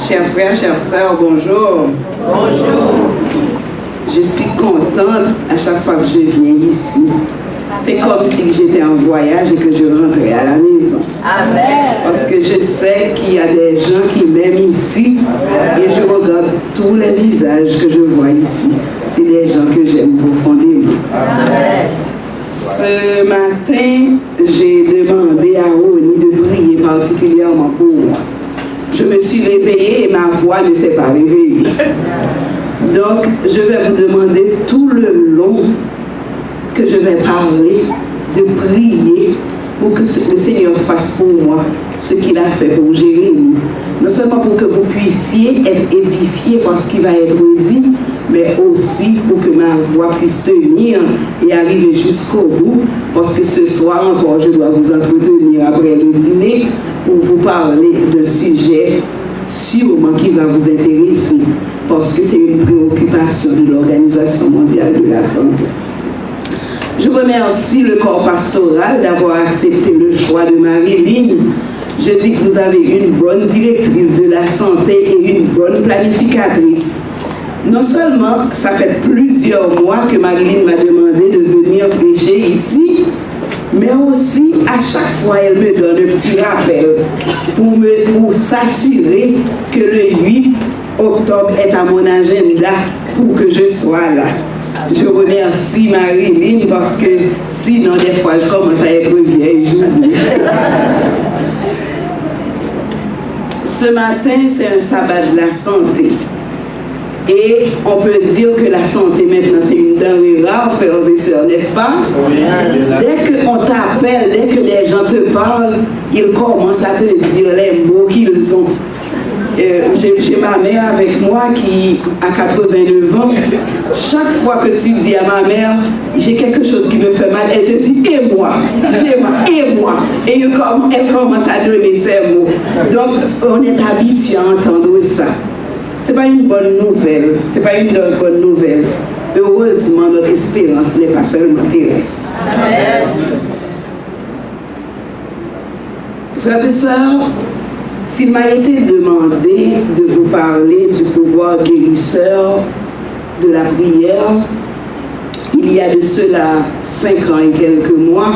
Chers frères, chères sœurs, bonjour. Bonjour. Je suis contente à chaque fois que je viens ici. C'est comme si j'étais en voyage et que je rentrais à la maison. Amen. Parce que je sais qu'il y a des gens qui m'aiment ici et je regarde tous les visages que je vois ici. C'est des gens que j'aime profondément. Amen. Ce matin, j'ai demandé à Oni de prier particulièrement pour moi. Je me suis réveillée et ma voix ne s'est pas réveillée. Donc, je vais vous demander tout le long que je vais parler, de prier pour que le Seigneur fasse pour moi ce qu'il a fait pour Jérémie. Non seulement pour que vous puissiez être édifiés par ce qui va être dit, mais aussi pour que ma voix puisse tenir et arriver jusqu'au bout, parce que ce soir encore, je dois vous entretenir après le dîner pour vous parler d'un sujet sûrement qui va vous intéresser, parce que c'est une préoccupation de l'Organisation mondiale de la santé. Je remercie le corps pastoral d'avoir accepté le choix de Marilyn. Je dis que vous avez une bonne directrice de la santé et une bonne planificatrice. Non seulement ça fait plusieurs mois que Marilyn m'a demandé de venir prêcher ici, mais aussi à chaque fois elle me donne un petit rappel pour s'assurer que le 8 octobre est à mon agenda pour que je sois là. Je remercie Marilyn parce que sinon des fois je commence à être vieille. Ce matin c'est un sabbat de la santé. Et on peut dire que la santé maintenant c'est une denrée rare, frères et sœurs, n'est-ce pas? Oui. Dès qu'on t'appelle, dès que les gens te parlent, ils commencent à te dire les mots qu'ils ont. J'ai ma mère avec moi qui a 89 ans. Chaque fois que tu dis à ma mère, j'ai quelque chose qui me fait mal, elle te dit, et moi, et moi. Et elle commence à donner ses mots. Donc, on est habitué à entendre ça. Ce n'est pas une bonne nouvelle. Ce n'est pas une bonne nouvelle. Heureusement, notre espérance n'est pas seulement terrestre. Amen. Frères et sœurs, s'il m'a été demandé de vous parler du pouvoir guérisseur de la prière, il y a de cela 5 ans et quelques mois,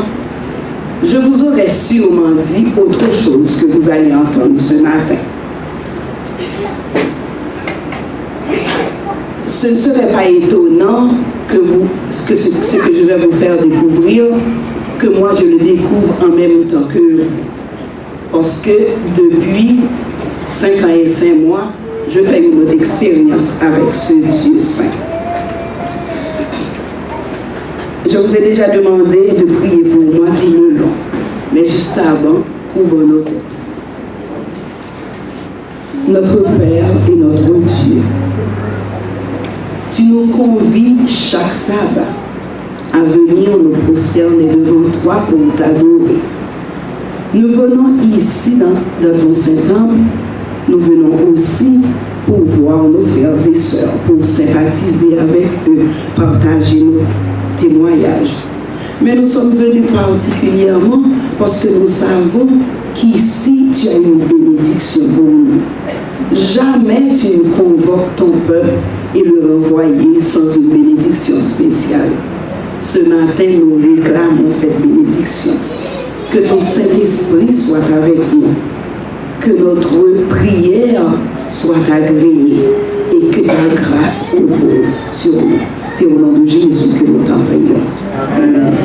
je vous aurais sûrement dit autre chose que vous allez entendre ce matin. Ce ne serait pas étonnant que ce que je vais vous faire découvrir, que moi je le découvre en même temps que vous. Parce que depuis 5 ans et 5 mois, je fais une autre expérience avec ce Dieu saint. Je vous ai déjà demandé de prier pour moi tout le long. Mais juste avant, couvrons nos têtes. Notre Père et notre Dieu, tu nous convies chaque sabbat à venir nous prosterner devant toi pour t'adorer. Nous venons ici dans ton Saint-Temple, nous venons aussi pour voir nos frères et sœurs, pour sympathiser avec eux, partager nos témoignages. Mais nous sommes venus particulièrement parce que nous savons qu'ici tu as une bénédiction pour nous. Jamais tu ne convoques ton peuple et le renvoyer sans une bénédiction spéciale. Ce matin, nous réclamons cette bénédiction. Que ton Saint-Esprit soit avec nous, que notre prière soit agréée et que ta grâce repose sur nous. C'est au nom de Jésus que nous t'en prions. Amen.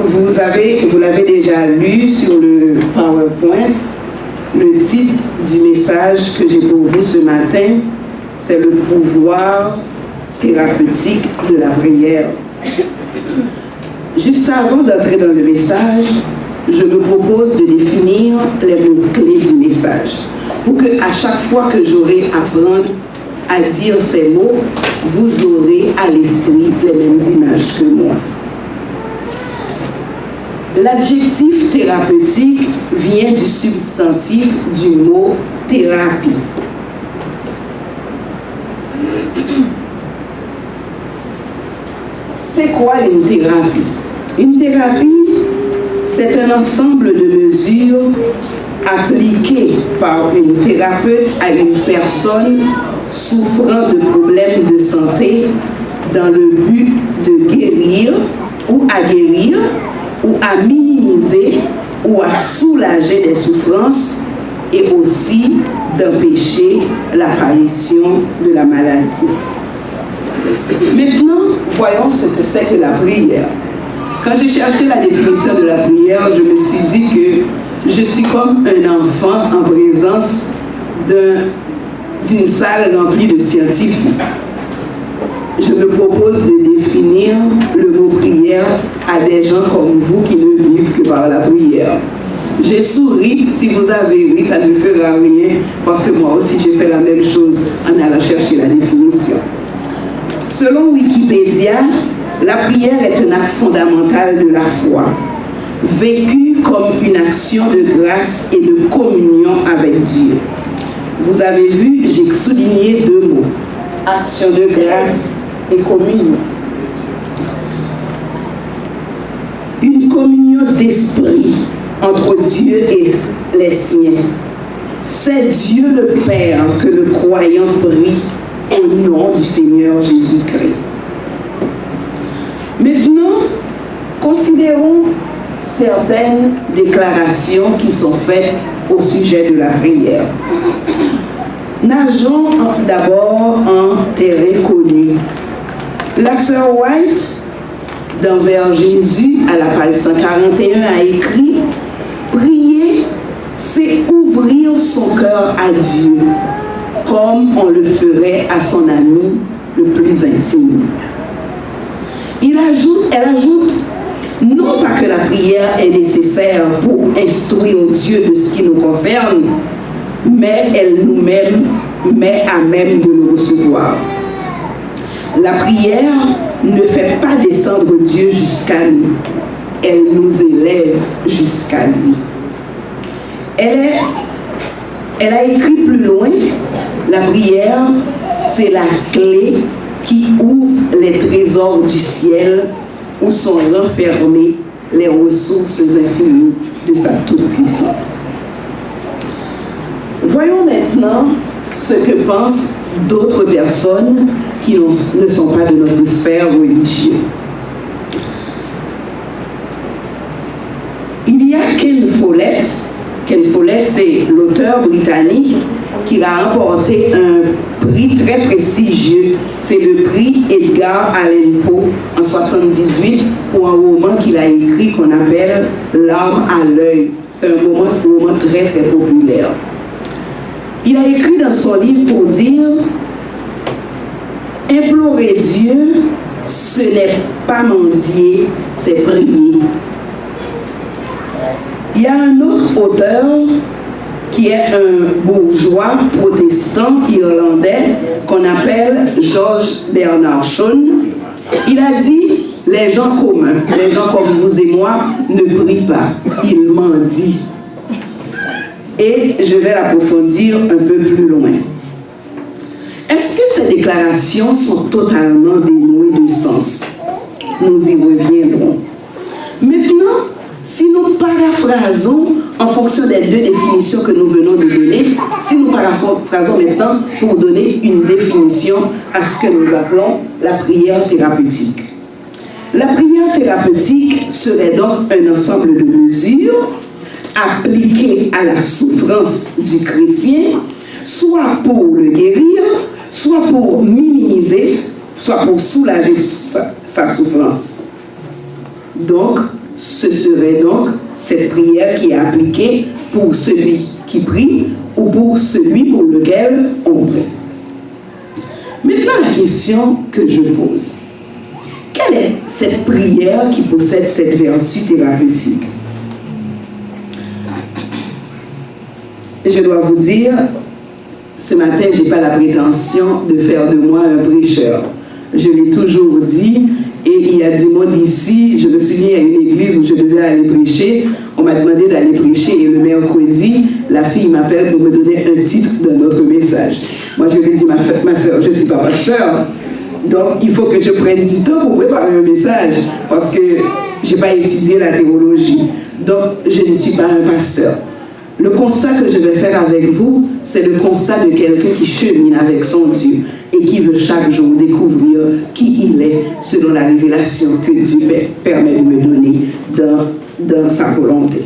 Vous l'avez déjà lu sur le PowerPoint, le titre du message que j'ai pour vous ce matin, c'est le pouvoir thérapeutique de la prière. Juste avant d'entrer dans le message, je me propose de définir les mots-clés du message pour que à chaque fois que j'aurai à apprendre à dire ces mots, vous aurez à l'esprit les mêmes images que moi. L'adjectif thérapeutique vient du substantif du mot thérapie. C'est quoi une thérapie? Une thérapie, c'est un ensemble de mesures appliquées par une thérapeute à une personne souffrant de problèmes de santé dans le but de guérir ou à minimiser ou à soulager des souffrances et aussi d'empêcher l'apparition de la maladie. Maintenant, voyons ce que c'est que la prière. Quand j'ai cherché la définition de la prière, je me suis dit que je suis comme un enfant en présence d'une salle remplie de scientifiques. Je me propose de définir le mot prière à des gens comme vous qui ne vivent que par la prière. J'ai souri, si vous avez ri, ça ne fera rien, parce que moi aussi j'ai fait la même chose en allant chercher la définition. Selon Wikipédia, la prière est un acte fondamental de la foi, vécu comme une action de grâce et de communion avec Dieu. Vous avez vu, j'ai souligné deux mots, action de grâce et communion. Une communion d'esprit entre Dieu et les siens. C'est Dieu le Père que le croyant prie au nom du Seigneur Jésus-Christ. Maintenant, considérons certaines déclarations qui sont faites au sujet de la prière. Nageons d'abord en terrain connu. La sœur White, dans Vers Jésus, à la page 141, a écrit « Prier, c'est ouvrir son cœur à Dieu, comme on le ferait à son ami le plus intime. » Elle ajoute, non pas que la prière est nécessaire pour instruire Dieu de ce qui nous concerne, mais elle nous met à même de le recevoir. La prière ne fait pas descendre Dieu jusqu'à nous, elle nous élève jusqu'à lui. Elle a écrit plus loin, la prière, c'est la clé qui ouvre les trésors du ciel où sont renfermées les ressources infinies de sa toute-puissance. Voyons maintenant ce que pensent d'autres personnes qui ne sont pas de notre sphère religieuse. Il y a Ken Follett. Ken Follett, c'est l'auteur britannique qui a remporté un prix très prestigieux. C'est le prix Edgar Allan Poe en 1978 pour un roman qu'il a écrit qu'on appelle L'arme à l'œil. C'est un roman très très populaire. Il a écrit dans son livre pour dire « Implorer Dieu, ce n'est pas mendier, c'est prier. » Il y a un autre auteur qui est un bourgeois protestant irlandais qu'on appelle George Bernard Shaw. Il a dit « Les gens communs, les gens comme vous et moi, ne prient pas, ils mendient. » Et je vais l'approfondir un peu plus loin. Est-ce que ces déclarations sont totalement dénuées de sens? Nous y reviendrons. Maintenant, si nous paraphrasons en fonction des deux définitions que nous venons de donner, si nous paraphrasons maintenant pour donner une définition à ce que nous appelons la prière thérapeutique. La prière thérapeutique serait donc un ensemble de mesures appliquées à la souffrance du chrétien, soit pour le guérir, soit pour minimiser, soit pour soulager sa souffrance. Donc, ce serait donc cette prière qui est appliquée pour celui qui prie ou pour celui pour lequel on prie. Maintenant, la question que je pose. Quelle est cette prière qui possède cette vertu thérapeutique? Je dois vous dire, ce matin, je n'ai pas la prétention de faire de moi un prêcheur. Je l'ai toujours dit, et il y a du monde ici. Je me souviens à une église où je devais aller prêcher. On m'a demandé d'aller prêcher, et le mercredi, la fille m'appelle pour me donner un titre d'un autre message. Moi, je lui ai dit, ma soeur, je ne suis pas pasteur. Donc, il faut que je prenne du temps pour préparer un message parce que je n'ai pas étudié la théologie. Donc, je ne suis pas un pasteur. Le constat que je vais faire avec vous, c'est le constat de quelqu'un qui chemine avec son Dieu et qui veut chaque jour découvrir qui il est selon la révélation que Dieu permet de me donner dans sa volonté.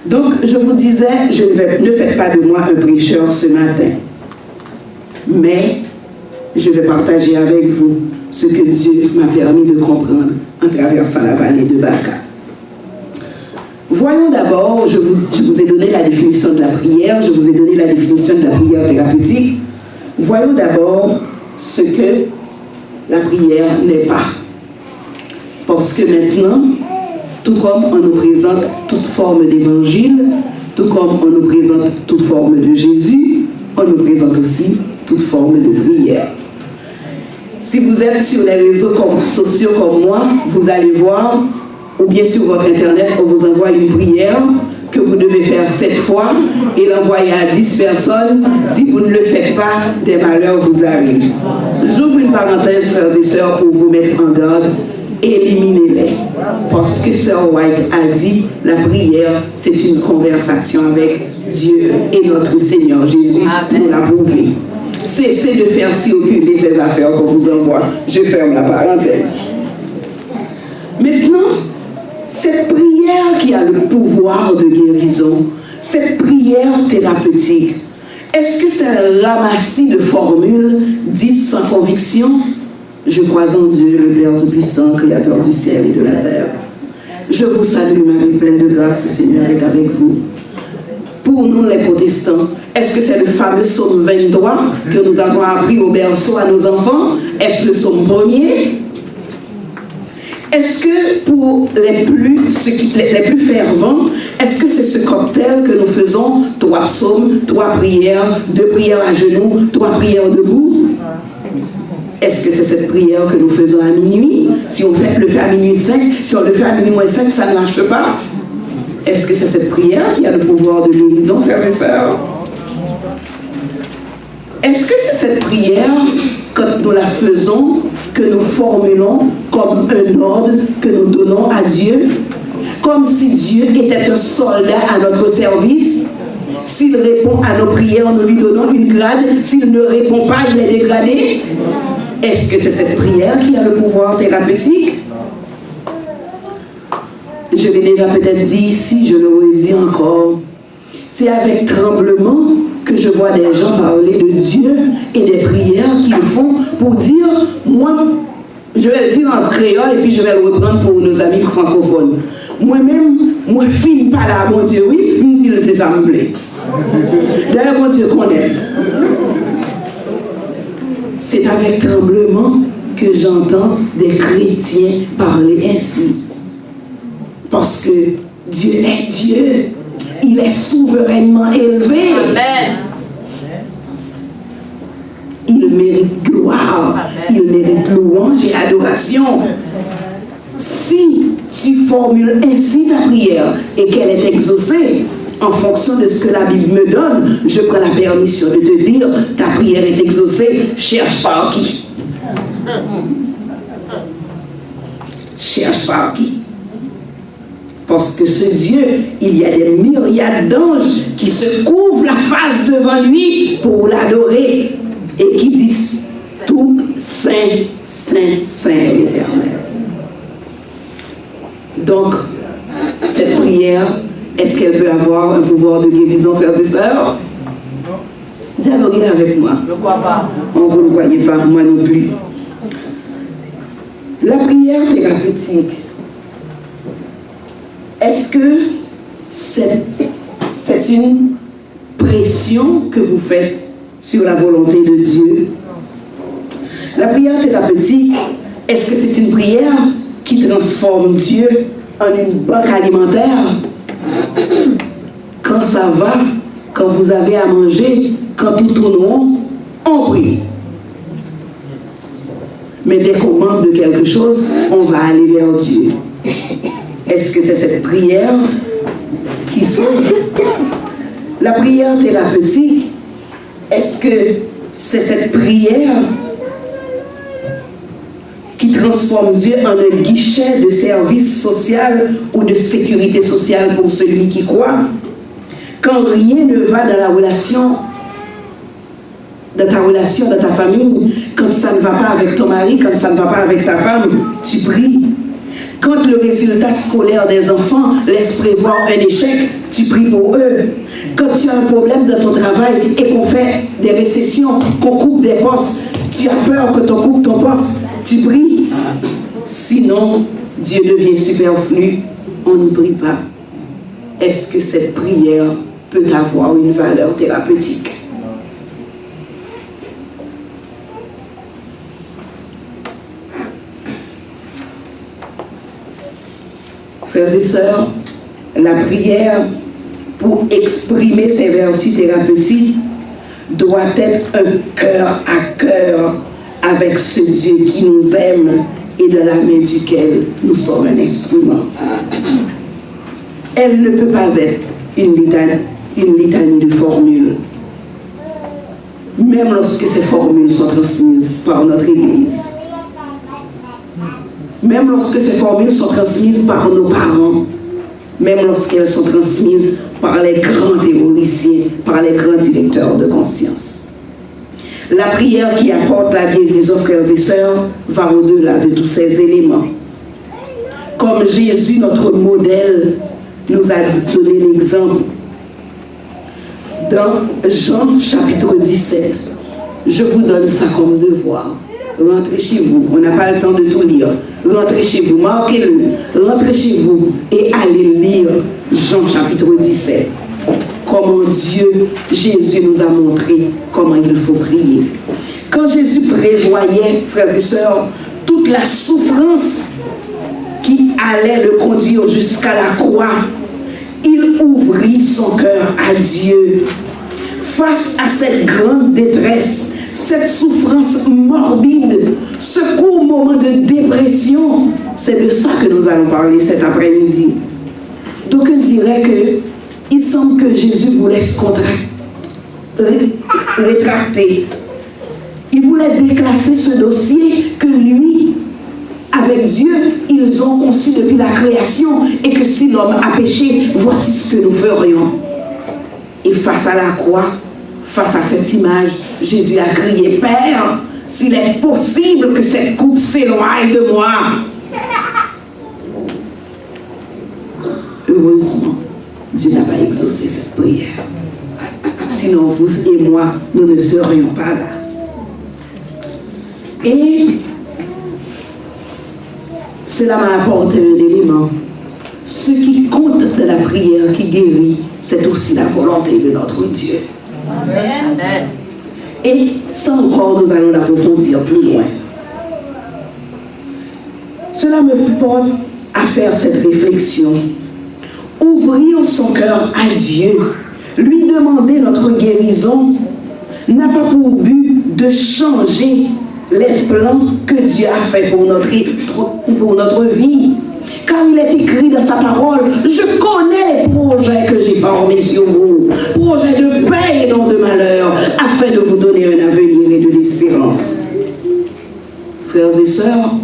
Donc, je vous disais, ne faites pas de moi un prêcheur ce matin, mais je vais partager avec vous ce que Dieu m'a permis de comprendre en traversant la vallée de Baca. Voyons d'abord, je vous ai donné la définition de la prière, je vous ai donné la définition de la prière thérapeutique. Voyons d'abord ce que la prière n'est pas. Parce que maintenant, tout comme on nous présente toute forme d'évangile, tout comme on nous présente toute forme de Jésus, on nous présente aussi toute forme de prière. Si vous êtes sur les réseaux sociaux comme moi, vous allez voir, ou bien sur votre internet, on vous envoie une prière que vous devez faire 7 fois et l'envoyer à 10 personnes. Si vous ne le faites pas, des malheurs vous arrivent. J'ouvre une parenthèse, frères et sœurs, pour vous mettre en garde. Éliminez-les. Parce que Sœur White a dit, la prière, c'est une conversation avec Dieu et notre Seigneur Jésus nous l'a prouvé. Cessez de faire circuler ces affaires qu'on vous envoie. Je ferme la parenthèse. Maintenant, cette prière qui a le pouvoir de guérison, cette prière thérapeutique, est-ce que c'est un ramassis de formules dites sans conviction? Je crois en Dieu, le Père Tout-Puissant, Créateur du ciel et de la terre. Je vous salue, Marie, pleine de grâce, le Seigneur est avec vous. Pour nous, les protestants, est-ce que c'est le fameux psaume 23 que nous avons appris au berceau à nos enfants? Est-ce le psaume 1er? Est-ce que pour les plus fervents, est-ce que c'est ce cocktail que nous faisons, 3 psaumes, 3 prières, 2 prières à genoux, 3 prières debout? Est-ce que c'est cette prière que nous faisons à minuit? Si on le fait à minuit 5, si on le fait à minuit moins 5, ça ne marche pas. Est-ce que c'est cette prière qui a le pouvoir de guérison, frères et sœurs? Est-ce que c'est cette prière, quand nous la faisons, que nous formulons comme un ordre que nous donnons à Dieu, comme si Dieu était un soldat à notre service? S'il répond à nos prières, nous lui donnons une grade. S'il ne répond pas, il est dégradé. Est-ce que c'est cette prière qui a le pouvoir thérapeutique? Je l'ai déjà peut-être dit ici, je le redis encore. C'est avec tremblement que je vois des gens parler de Dieu et des prières qu'ils font pour dire, moi, je vais le dire en créole et puis je vais le reprendre pour nos amis francophones. Moi-même, moi, finis pas là, mon Dieu, oui, me dit, c'est ça me plaît. D'ailleurs, mon Dieu connaît. C'est avec tremblement que j'entends des chrétiens parler ainsi. Parce que Dieu est Dieu. Il est souverainement élevé. Amen. Il mérite gloire. Amen. Il mérite louange et adoration. Si tu formules ainsi ta prière et qu'elle est exaucée, en fonction de ce que la Bible me donne, je prends la permission de te dire, ta prière est exaucée, cherche par qui? Cherche par qui? Parce que ce Dieu, il y a des myriades d'anges qui se couvrent la face devant lui pour l'adorer et qui disent tout saint, saint, saint l'Éternel. Donc, cette prière, est-ce qu'elle peut avoir un pouvoir de guérison, frères et sœurs? Dialoguez avec moi. Je ne crois pas. Vous ne croyez pas, moi non plus. La prière thérapeutique, est-ce que c'est une pression que vous faites sur la volonté de Dieu? La prière thérapeutique, est-ce que c'est une prière qui transforme Dieu en une banque alimentaire? Quand ça va, quand vous avez à manger, quand tout tourne rond, on prie. Mais dès qu'on manque de quelque chose, on va aller vers Dieu. Est-ce que c'est cette prière qui sauve? La prière thérapeutique, est-ce que c'est cette prière transforme Dieu en un guichet de service social ou de sécurité sociale pour celui qui croit. Quand rien ne va dans la relation, dans ta relation, dans ta famille, quand ça ne va pas avec ton mari, quand ça ne va pas avec ta femme, tu pries. Quand le résultat scolaire des enfants laisse prévoir un échec, tu pries pour eux. Quand tu as un problème dans ton travail et qu'on fait des récessions, qu'on coupe des postes, tu as peur que t'on coupe ton poste, tu pries. Sinon, Dieu devient superflu, on ne prie pas. Est-ce que cette prière peut avoir une valeur thérapeutique? Frères et sœurs, la prière, pour exprimer ses vertus thérapeutiques, doit être un cœur à cœur avec ce Dieu qui nous aime et de la main duquel nous sommes un instrument. Elle ne peut pas être une litanie de formules, même lorsque ces formules sont transmises par notre Église. Même lorsque ces formules sont transmises par nos parents, même lorsqu'elles sont transmises par les grands théoriciens, par les grands directeurs de conscience. La prière qui apporte la guérison, frères et sœurs, va au-delà de tous ces éléments. Comme Jésus, notre modèle, nous a donné l'exemple. Dans Jean chapitre 17, je vous donne ça comme devoir. Rentrez chez vous, on n'a pas le temps de tout lire. Rentrez chez vous, marquez-le, rentrez chez vous et allez lire Jean chapitre 17. Comment Dieu, Jésus nous a montré comment il faut prier. Quand Jésus prévoyait, frères et sœurs, toute la souffrance qui allait le conduire jusqu'à la croix, il ouvrit son cœur à Dieu. Face à cette grande détresse, cette souffrance morbide, ce court moment de dépression, c'est de ça que nous allons parler cet après-midi. D'aucuns diraient qu'il semble que Jésus voulait se rétracter. Il voulait déclasser ce dossier que lui, avec Dieu, ils ont conçu depuis la création et que si l'homme a péché, voici ce que nous ferions. Et face à la croix, face à cette image, Jésus a crié, Père, s'il est possible que cette coupe s'éloigne de moi. Heureusement, Dieu n'a pas exaucé cette prière. Sinon, vous et moi, nous ne serions pas là. Et cela m'a apporté un élément. Ce qui compte de la prière qui guérit, c'est aussi la volonté de notre Dieu. Amen. Et ça encore, nous allons l'approfondir plus loin. Cela me porte à faire cette réflexion. Ouvrir son cœur à Dieu, lui demander notre guérison, n'a pas pour but de changer les plans que Dieu a fait pour notre vie. Car il est écrit dans sa parole, je connais les projets que j'ai formés sur vous, projets de paix et non de malheur, afin de vous donner un avenir et de l'espérance. Frères et sœurs,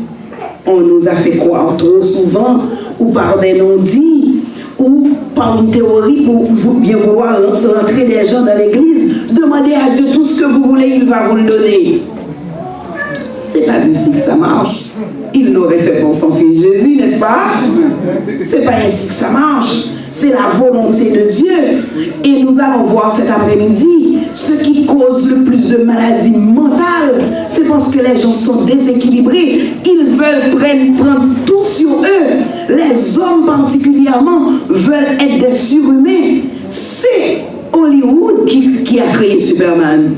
on nous a fait croire trop souvent, ou par des non-dits, ou par une théorie pour bien vouloir rentrer des gens dans l'église, demandez à Dieu tout ce que vous voulez, il va vous le donner. C'est pas ainsi que ça marche. Il l'aurait fait pour son fils Jésus, n'est-ce pas? C'est pas ainsi que ça marche. C'est la volonté de Dieu. Et nous allons voir cet après-midi ce qui cause le plus de maladies mentales. C'est parce que les gens sont déséquilibrés. Ils veulent prendre tout sur eux. Les hommes particulièrement veulent être des surhumains. C'est Hollywood qui a créé Superman.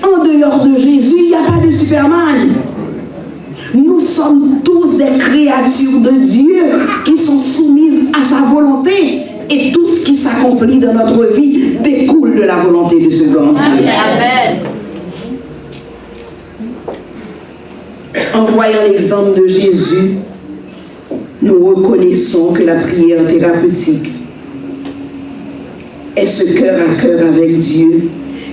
En dehors de Jésus, il n'y a pas de Superman. Nous sommes tous des créatures de Dieu qui sont soumises à sa volonté. Et tout ce qui s'accomplit dans notre vie découle de la volonté de ce grand Dieu. Amen. En voyant l'exemple de Jésus, nous reconnaissons que la prière thérapeutique est ce cœur à cœur avec Dieu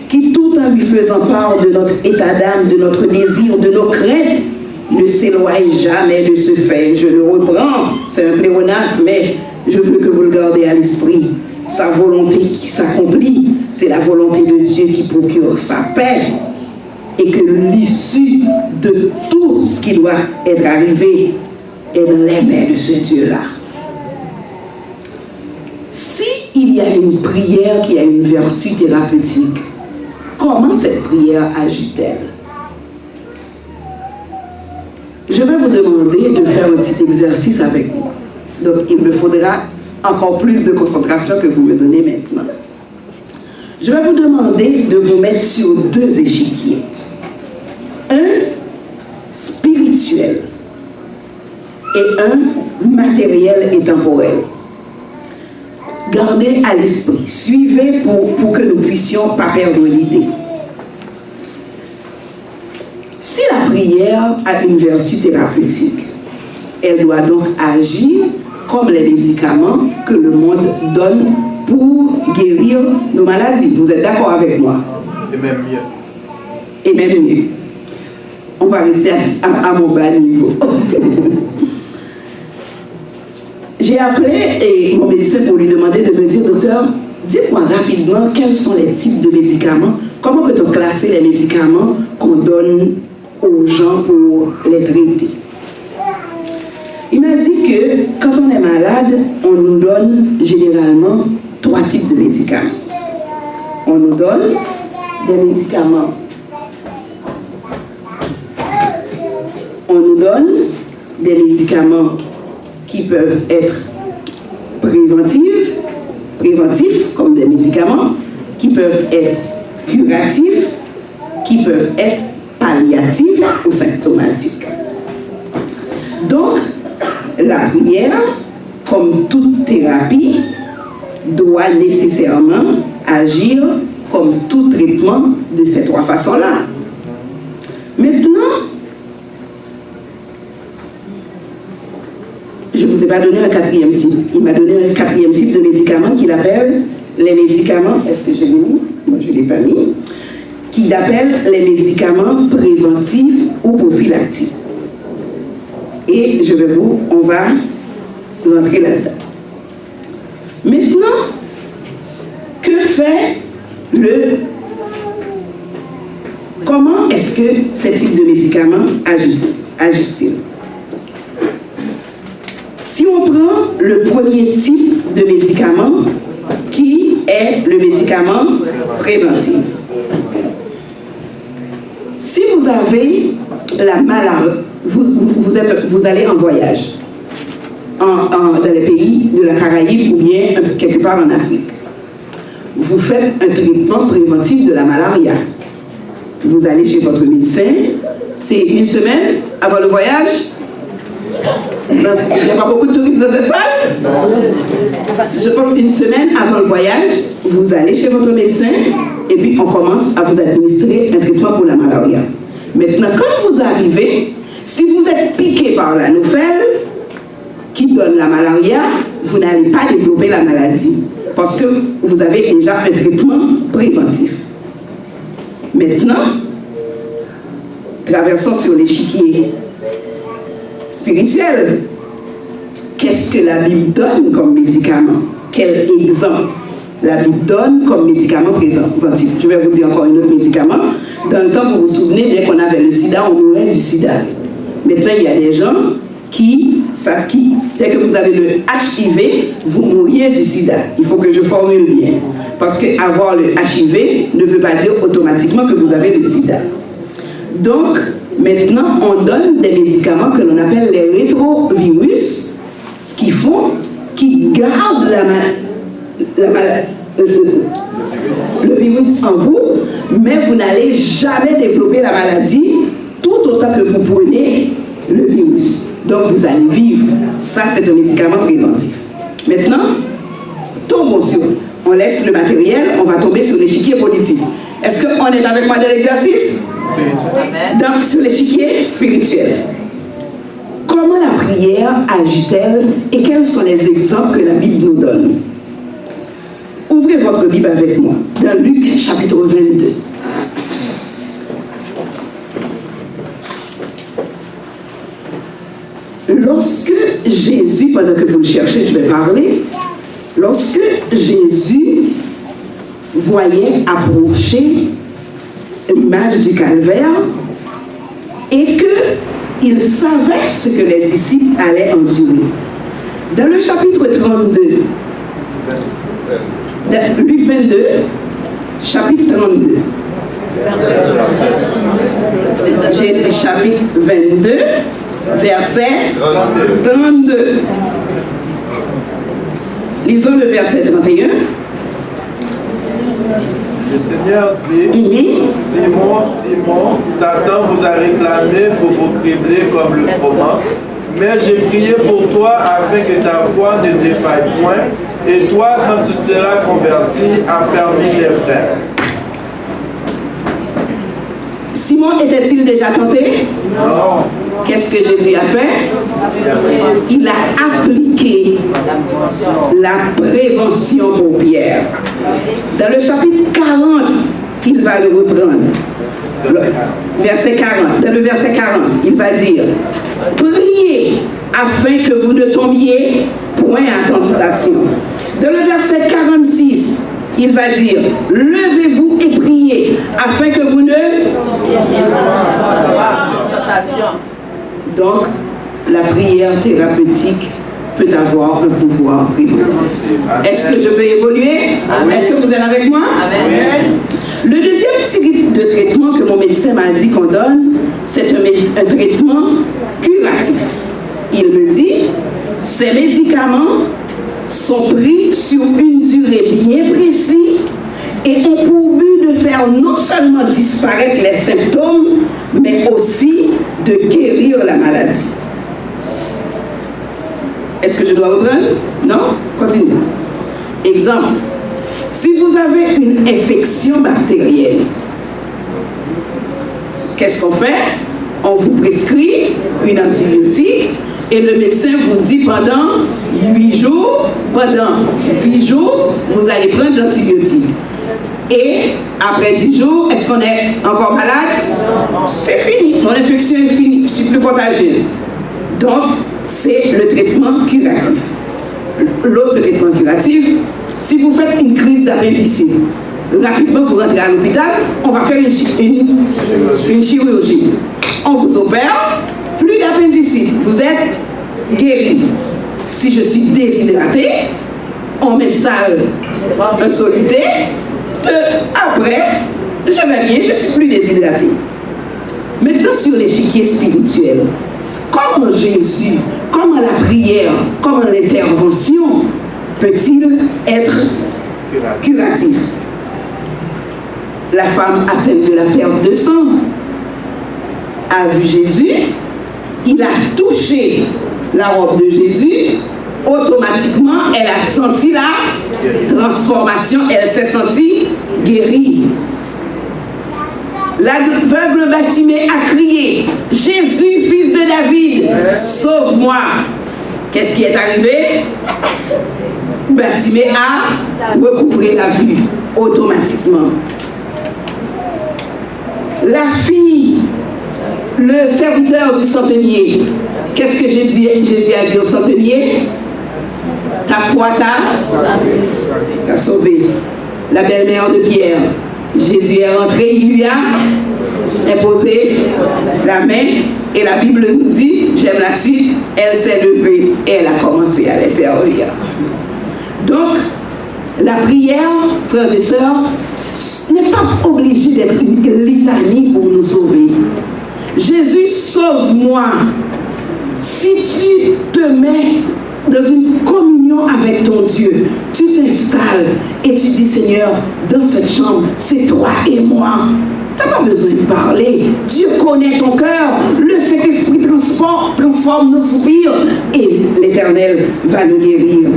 qui tout en lui faisant part de notre état d'âme, de notre désir, de nos craintes, ne s'éloigne jamais de ce fait. Je le reprends, c'est un pléonasme, mais je veux que vous le gardez à l'esprit. Sa volonté qui s'accomplit, c'est la volonté de Dieu qui procure sa paix. Et que l'issue de tout ce qui doit être arrivé est dans les mains de ce Dieu-là. S'il y a une prière qui a une vertu thérapeutique, comment cette prière agit-elle? Je vais vous demander de faire un petit exercice avec moi. Donc, il me faudra encore plus de concentration que vous me donnez maintenant. Je vais vous demander de vous mettre sur deux échiquiers. Un spirituel et un matériel et temporel. Gardez à l'esprit, suivez pour que nous puissions pas perdre l'idée. Si la prière a une vertu thérapeutique, elle doit donc agir comme les médicaments que le monde donne pour guérir nos maladies. Vous êtes d'accord avec moi? Et même mieux. Et même mieux. On va rester à mon bas niveau. J'ai appelé mon médecin pour lui demander de me dire, docteur, dites-moi rapidement quels sont les types de médicaments, comment peut-on classer les médicaments qu'on donne aux gens pour les traiter. Il m'a dit que quand on est malade, on nous donne généralement 3 types de médicaments. On nous donne des médicaments. On nous donne des médicaments qui peuvent être préventifs comme des médicaments, qui peuvent être curatifs, qui peuvent être palliatifs ou symptomatiques. Donc, la prière, comme toute thérapie, doit nécessairement agir comme tout traitement de ces 3 façons-là. Maintenant, je ne vous ai pas donné un 4e type. Il m'a donné un 4e type de médicaments qu'il appelle les médicaments, est-ce que je l'ai mis? Moi, je ne l'ai pas mis. Qu'il appelle les médicaments préventifs ou prophylactiques. Et on va rentrer là-dedans. Maintenant, que fait comment est-ce que ce type de médicaments agit-il? Si on prend le premier type de médicament, qui est le médicament préventif. Si vous avez la maladie, vous allez en voyage dans les pays de la Caraïbe ou bien quelque part en Afrique. Vous faites un traitement préventif de la malaria. Vous allez chez votre médecin, c'est 1 semaine avant le voyage. Il n'y a pas beaucoup de touristes dans cette salle. Je pense 1 semaine avant le voyage, vous allez chez votre médecin et puis on commence à vous administrer un traitement pour la malaria. Maintenant, quand vous arrivez, si vous êtes piqué par l'anophèle qui donne la malaria, vous n'allez pas développer la maladie parce que vous avez déjà un traitement préventif. Maintenant, traversons sur l'échiquier spirituel. Qu'est-ce que la Bible donne comme médicament? Quel exemple la Bible donne comme médicament préventif? Je vais vous dire encore un autre médicament. Dans le temps, vous vous souvenez, dès qu'on avait le sida, on mourait du sida. Maintenant, il y a des gens dès que vous avez le HIV, vous mouriez du sida. Il faut que je formule bien. Parce qu'avoir le HIV ne veut pas dire automatiquement que vous avez le sida. Donc, maintenant, on donne des médicaments que l'on appelle les rétrovirus, ce qu'ils font, qui gardent le virus en vous, mais vous n'allez jamais développer la maladie tout autant que vous prenez le virus. Donc, vous allez vivre. Ça, c'est un médicament préventif. Maintenant, tombons sur. On laisse le matériel, on va tomber sur l'échiquier politique. Est-ce qu'on est avec moi de l'exercice? Donc, sur l'échiquier spirituel. Comment la prière agit-elle et quels sont les exemples que la Bible nous donne? Ouvrez votre Bible avec moi. dans Luc chapitre 22. Lorsque Jésus, pendant que vous le cherchez, je vais parler, lorsque Jésus voyait approcher l'image du calvaire et qu'il savait ce que les disciples allaient endurer. Dans le chapitre 32, Luc 22, chapitre 32, j'ai dit chapitre 22, verset 32. Lisons le verset 31. Le Seigneur dit, Simon, Simon, Satan vous a réclamé pour vous cribler comme le froment, mais j'ai prié pour toi afin que ta foi ne défaille point, et toi, quand tu seras converti, affermis tes frères. Simon était-il déjà tenté? Non. Qu'est-ce que Jésus a fait? Il a appliqué la prévention pour Pierre. Dans le chapitre 40, il va le reprendre. Verset 40. Dans le verset 40, il va dire: priez afin que vous ne tombiez point à tentation. Dans le verset 46, il va dire: levez-vous et priez afin que vous ne... Donc, la prière thérapeutique peut avoir un pouvoir préventif. Est-ce que je peux évoluer? Est-ce que vous êtes avec moi? Amen. Le deuxième type de traitement que mon médecin m'a dit qu'on donne, c'est un traitement curatif. Il me dit, ces médicaments sont pris sur une durée bien précise et ont pour but de faire non seulement disparaître les symptômes, mais aussi de guérir la maladie. Est-ce que je dois reprendre? Non? Continue. Exemple. Si vous avez une infection bactérienne, qu'est-ce qu'on fait? On vous prescrit une antibiotique et le médecin vous dit pendant 8 jours, pendant 10 jours, vous allez prendre l'antibiotique. Et après 10 jours, est-ce qu'on est encore malade? C'est fini. Mon infection est finie. Je ne suis plus contagieuse. Donc, c'est le traitement curatif. L'autre traitement curatif, si vous faites une crise d'appendicite, rapidement vous rentrez à l'hôpital, on va faire une chirurgie. On vous opère, plus d'appendicite, vous êtes guéri. Si je suis déshydraté, on m'installe un soluté. Après, je vais bien, je ne suis plus déshydraté. Maintenant, sur l'échiquier spirituel, comment Jésus, comment la prière, comment l'intervention peut-il être curatif? La femme atteinte de la perte de sang a vu Jésus, il a touché la robe de Jésus, automatiquement elle a senti la transformation, elle s'est sentie guérie. L'aveugle Bartimée a crié: Jésus, fils de David, sauve-moi. Qu'est-ce qui est arrivé? Bartimée a recouvré la vue automatiquement. La fille, le serviteur du centenier, qu'est-ce que Jésus a dit au centenier? Ta foi t'a sauvé. La belle-mère de Pierre, Jésus est rentré, il lui a imposé la main et la Bible nous dit, j'aime la suite, elle s'est levée et elle a commencé à les servir. Donc, la prière, frères et sœurs, n'est pas obligée d'être une litanie pour nous sauver. Jésus, sauve-moi. Si tu te mets dans une communion avec ton Dieu, tu t'installes et tu dis: Seigneur, dans cette chambre, c'est toi et moi. Tu n'as pas besoin de parler. Dieu connaît ton cœur. Le Saint-Esprit transforme nos soupirs et l'Éternel va nous guérir.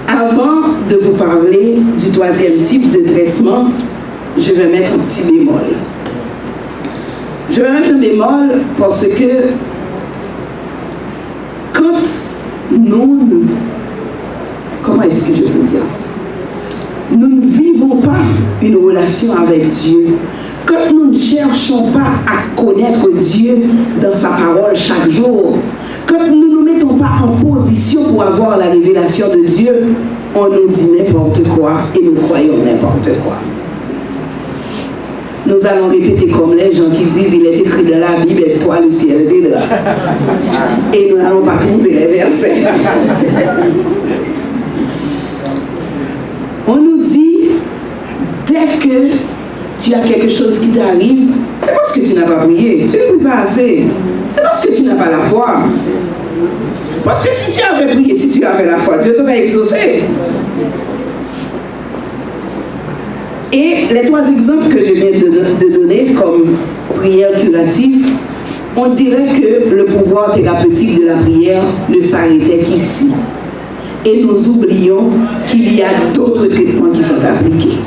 Avant de vous parler du troisième type de traitement, je vais mettre un petit bémol. Je vais mettre un bémol parce que quand comment est-ce que je peux dire ça? Nous ne vivons pas une relation avec Dieu. Quand nous ne cherchons pas à connaître Dieu dans sa parole chaque jour, quand nous ne nous mettons pas en position pour avoir la révélation de Dieu, on nous dit n'importe quoi et nous croyons n'importe quoi. Nous allons répéter comme les gens qui disent il est écrit dans la Bible et toi le ciel est là. Et nous n'allons pas trouver les versets. On nous dit dès que tu as quelque chose qui t'arrive, c'est parce que tu n'as pas prié. Tu ne pries pas assez. C'est parce que tu n'as pas la foi. Parce que si tu avais prié, si tu avais la foi, Dieu t'aurait exaucé. Et les trois exemples que je viens de donner comme prière curative, on dirait que le pouvoir thérapeutique de la prière ne s'arrêtait qu'ici. Et nous oublions qu'il y a d'autres traitements qui sont appliqués.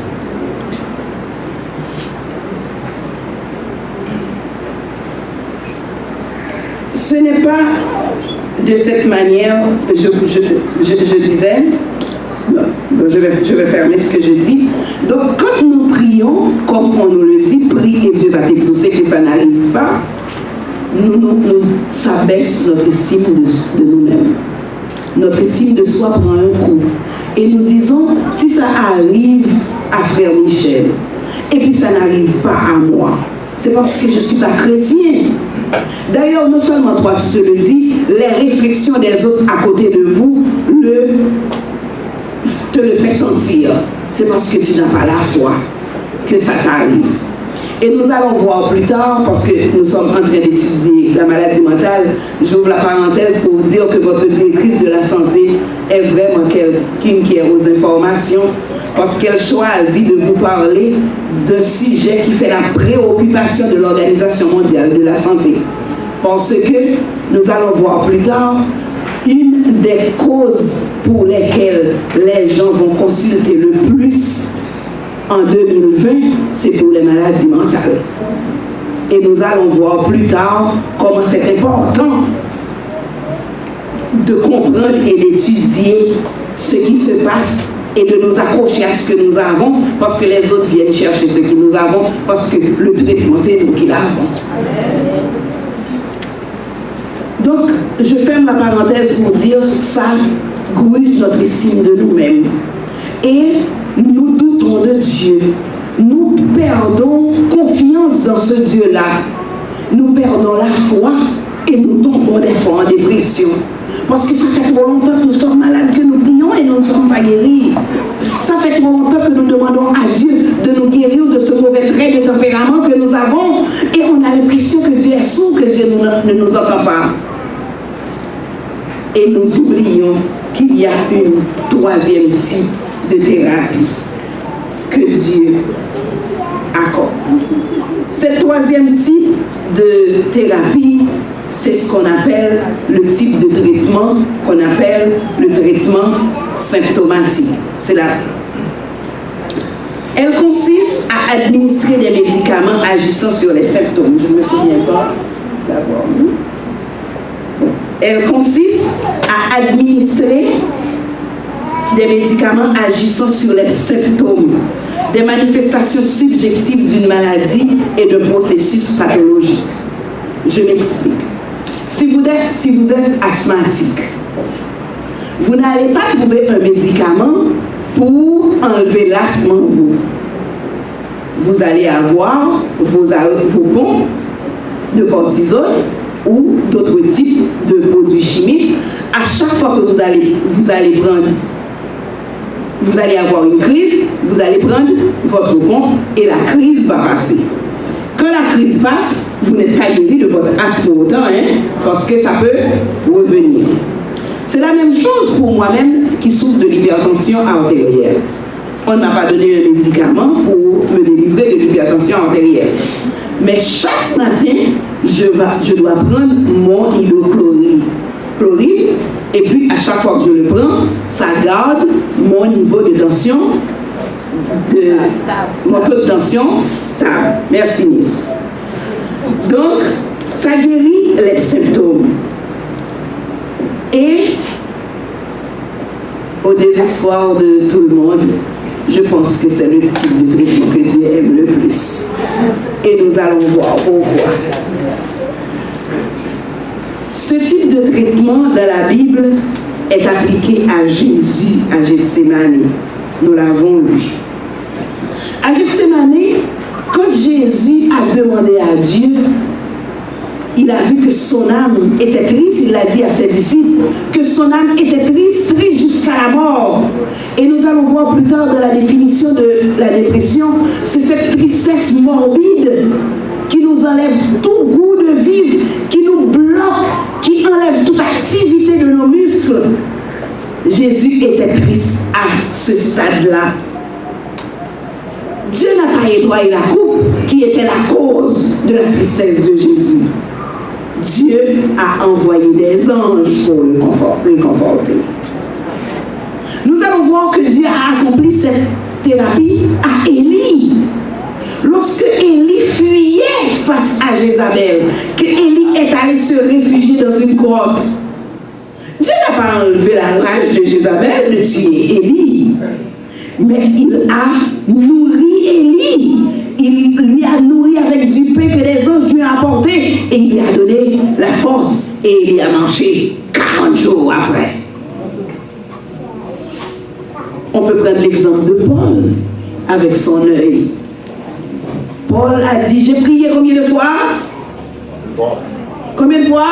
Ce n'est pas de cette manière, je disais, je vais fermer ce que je dis. Donc, quand nous prions, comme on nous le dit, prie et Dieu va t'exaucer, que ça n'arrive pas, ça baisse notre estime de nous-mêmes. Notre estime de soi prend un coup. Et nous disons, si ça arrive à frère Michel, et puis ça n'arrive pas à moi, c'est parce que je ne suis pas chrétien. D'ailleurs, non seulement toi tu te le dis, les réflexions des autres à côté de vous te le fait sentir. C'est parce que tu n'as pas la foi que ça t'arrive. Et nous allons voir plus tard, parce que nous sommes en train d'étudier la maladie mentale, j'ouvre la parenthèse pour vous dire que votre directrice de la santé est vraiment quelqu'un qui est aux informations, parce qu'elle choisit de vous parler d'un sujet qui fait la préoccupation de l'Organisation mondiale de la santé. Parce que nous allons voir plus tard une des causes pour lesquelles les gens vont consulter le plus en 2020, c'est pour les maladies mentales. Et nous allons voir plus tard comment c'est important de comprendre et d'étudier ce qui se passe et de nous accrocher à ce que nous avons, parce que les autres viennent chercher ce que nous avons, parce que le traitement, c'est nous qui l'avons. Donc, je ferme la parenthèse pour dire ça gruge notre estime de nous-mêmes. Et nous doutons de Dieu. Nous perdons confiance dans ce Dieu-là. Nous perdons la foi et nous tombons des fois en dépression. Parce que ça fait trop longtemps que nous sommes malades, que nous prions et nous ne sommes pas guéris. Ça fait trop longtemps que nous demandons à Dieu de nous guérir de ce mauvais trait de tempérament que nous avons. Et on a l'impression que Dieu est sourd, que Dieu ne nous entend pas. Et nous oublions qu'il y a une troisième type de thérapie que Dieu accorde. Cette troisième type de thérapie, c'est ce qu'on appelle le type de traitement qu'on appelle le traitement symptomatique. C'est là. Elle consiste à administrer des médicaments agissant sur les symptômes. Je ne me souviens pas d'avoir vu. Elle consiste à administrer des médicaments agissant sur les symptômes, des manifestations subjectives d'une maladie et de processus pathologiques. Je m'explique. Si vous êtes asthmatique, vous n'allez pas trouver un médicament pour enlever l'asthme en vous. Vous allez avoir vos pompes de cortisone ou d'autres types de produits chimiques. À chaque fois que vous allez avoir une crise, vous allez prendre votre pompe et la crise va passer. Quand la crise passe, vous n'êtes pas guéri de votre asthme autant, parce que ça peut revenir. C'est la même chose pour moi-même qui souffre de l'hypertension artérielle. On ne m'a pas donné un médicament pour me délivrer de l'hypertension artérielle. Mais chaque matin, je dois prendre mon hydrochloride. Et puis, à chaque fois que je le prends, ça garde mon niveau de tension, mon taux de tension stable. Merci, Miss. Donc, ça guérit les symptômes. Et Au désespoir de tout le monde, je pense que c'est le type de traitement que Dieu aime le plus. Et nous allons voir pourquoi. Ce type de traitement dans la Bible est appliqué à Jésus, à Gethsémani. Nous l'avons lu. À Gethsémani, quand Jésus a demandé à Dieu, il a vu que son âme était triste, il a dit à ses disciples que son âme était triste, triste jusqu'à la mort. Et nous allons voir plus tard dans la définition de la dépression, c'est cette tristesse morbide qui nous enlève tout goût de vivre, qui nous bloque, qui enlève toute activité de nos muscles. Jésus était triste à ce stade-là. Dieu n'a pas étoilé la coupe qui était la cause de la tristesse de Jésus. Dieu a envoyé des anges pour le conforter. Nous allons voir que Dieu a accompli cette thérapie à Élie. Lorsque Élie fuyait face à Jézabel, que Élie est allé se réfugier dans une grotte, Dieu n'a pas enlevé la rage de Jézabel de tuer Élie, mais il a nourri Élie. Il lui a nourri avec du pain que les anges lui ont apporté et il lui a donné la force et il a marché 40 jours après. On peut prendre l'exemple de Paul avec son œil. Paul a dit, j'ai prié combien de fois? Combien de fois?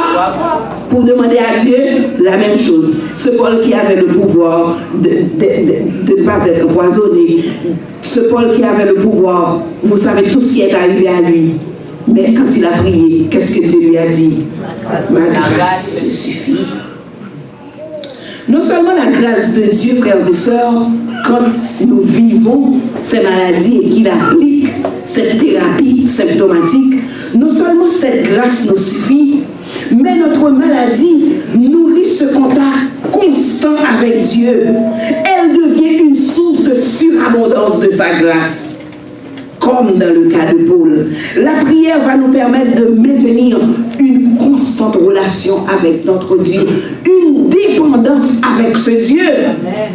Pour demander à Dieu la même chose. Ce Paul qui avait le pouvoir de ne pas être empoisonné. Ce Paul qui avait le pouvoir, vous savez tout ce qui est arrivé à lui. Mais quand il a prié, qu'est-ce que Dieu lui a dit? Ma grâce te suffit. Non seulement la grâce de Dieu, frères et sœurs, quand nous vivons ces maladies et qu'il applique cette thérapie symptomatique, non seulement cette grâce nous suffit, mais notre maladie nourrit ce contact constant avec Dieu. Elle devient une source de surabondance de sa grâce. Comme dans le cas de Paul, la prière va nous permettre de maintenir une constante relation avec notre Dieu, une dépendance avec ce Dieu. Amen.